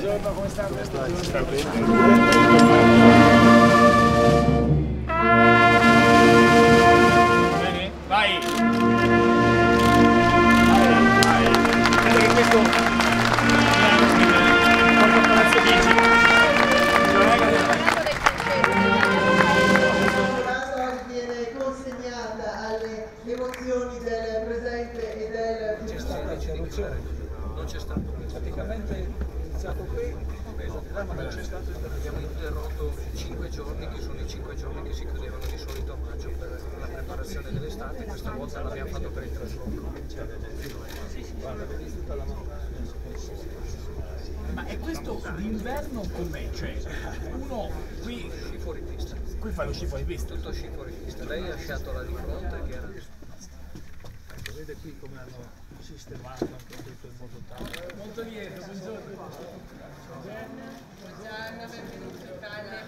Buongiorno, come sta? Come sta? Ci sta bene? Bene? Vai! Vai! Guarda che questo porta a Palazzo Chigi. Viene consegnata alle emozioni del presente e del futuro. Non c'è stato, praticamente è iniziato qui, ma non c'è stato, abbiamo interrotto 5 giorni, che sono i 5 giorni che si chiudevano di solito a maggio per la preparazione dell'estate, questa volta l'abbiamo fatto per il trasloco. Guarda, vedi tutta la mano. Ma è questo d'inverno com'è? Cioè, uno qui... Sci fuori pista. Qui fa lo sci fuori pista? Tutto sci fuori pista. Lei ha sciato la di fronte che era... Ecco, vede qui come hanno sistemato anche tutto in modo tale. Molto lieto, buongiorno. Buongiorno, benvenuti in Italia.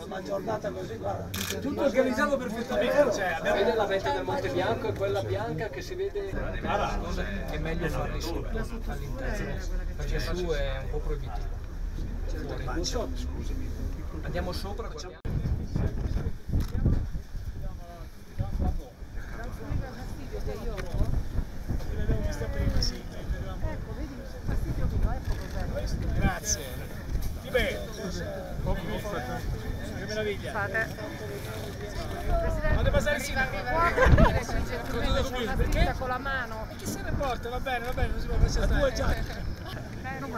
Una giornata così, guarda. Tutto organizzato perfettamente. Cioè, Vede la vetta del Monte Bianco e quella bianca che si vede. È meglio farli su all'interno, perché su è un po' proibitivo. Fuori. Andiamo sopra, guardiamo. Grazie. Ti vedo. Che meraviglia. Fate passare il sindaco. Perché? Con la mano. E chi se ne porta? Va bene, non si può passare. 2 giacche. Non